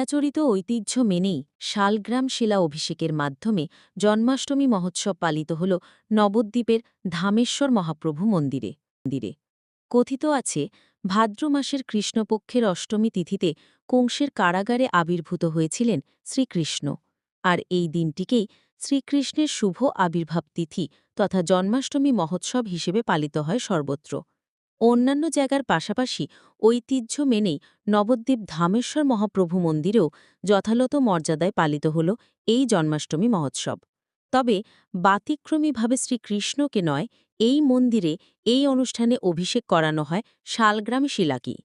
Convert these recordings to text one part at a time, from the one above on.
চিরাচরিত ঐতিহ্য মেনেই শালগ্রাম শিলা অভিষেকের মাধ্যমে জন্মাষ্টমী মহোৎসব পালিত হল নবদ্বীপের ধামেশ্বর মহাপ্রভু মন্দিরে। কথিত আছে, ভাদ্র মাসের কৃষ্ণপক্ষের অষ্টমী তিথিতে কংসের কারাগারে আবির্ভূত হয়েছিলেন শ্রীকৃষ্ণ, আর এই দিনটিকেই শ্রীকৃষ্ণের শুভ আবির্ভাব তিথি তথা জন্মাষ্টমী মহোৎসব হিসেবে পালিত হয় সর্বত্র। অন্যান্য জায়গার পাশাপাশি ঐতিহ্য মেনেই নবদ্বীপ ধামেশ্বর মহাপ্রভু মন্দিরেও যথাযথ মর্যাদায় পালিত হল এই জন্মাষ্টমী মহোৎসব। তবে ব্যতিক্রমীভাবে শ্রীকৃষ্ণকে নয়, এই মন্দিরে এই অনুষ্ঠানে অভিষেক করানো হয় শালগ্রাম শিলাকেই।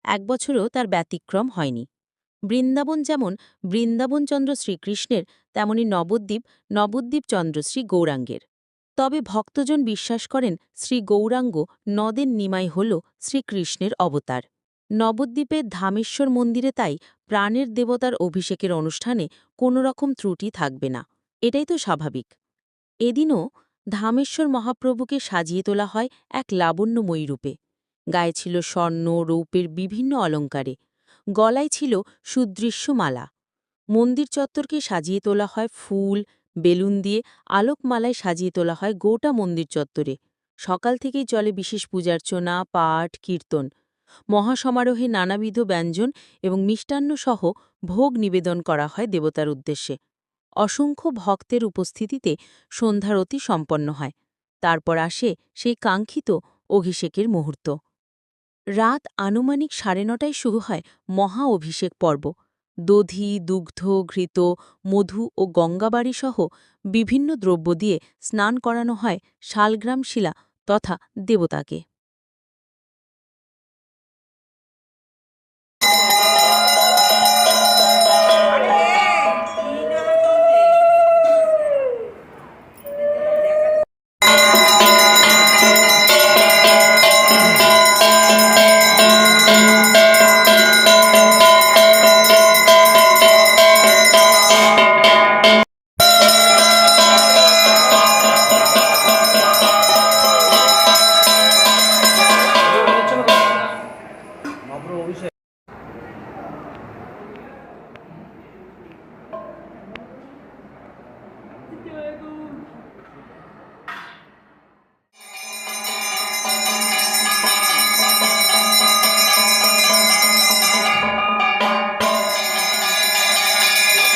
এক বছরও তার ব্যতিক্রম হয়নি। বৃন্দাবন যেমন বৃন্দাবনচন্দ্র শ্রীকৃষ্ণের, তেমনি নবদ্বীপচন্দ্র শ্রী গৌরাঙ্গের। তবে ভক্তজন বিশ্বাস করেন শ্রী গৌরাঙ্গ নদের নিমাই হল শ্রীকৃষ্ণের অবতার। নবদ্বীপের ধামেশ্বর মন্দিরে তাই প্রাণের দেবতার অভিষেকের অনুষ্ঠানে কোনো রকম ত্রুটি থাকবে না, এটাই তো স্বাভাবিক। এদিনও ধামেশ্বর মহাপ্রভুকে সাজিয়ে তোলা হয় এক লাবণ্যময়ী রূপে। গায়ে ছিল স্বর্ণ রৌপের বিভিন্ন অলঙ্কারে, গলায় ছিল সুদৃশ্য মালা। মন্দির চত্বরকে সাজিয়ে তোলা হয় ফুল, বেলুন দিয়ে, আলোকমালায় সাজিয়ে তোলা হয় গোটা মন্দির চত্বরে। সকাল থেকেই চলে বিশেষ পূজার্চনা, পাঠ, কীর্তন। মহাসমারোহে নানাবিধ ব্যঞ্জন এবং মিষ্টান্নসহ ভোগ নিবেদন করা হয় দেবতার উদ্দেশ্যে। অসংখ্য ভক্তের উপস্থিতিতে সন্ধ্যারতি সম্পন্ন হয়। তারপর আসে সেই কাঙ্ক্ষিত অভিষেকের মুহূর্ত। রাত আনুমানিক 9:30টায় শুরু হয় মহা অভিষেক পর্ব। দধি, দুগ্ধ, ঘৃত, মধু ও গঙ্গাবাড়িসহ বিভিন্ন দ্রব্য দিয়ে স্নান করানো হয় শালগ্রাম শিলা তথা দেবতাকে।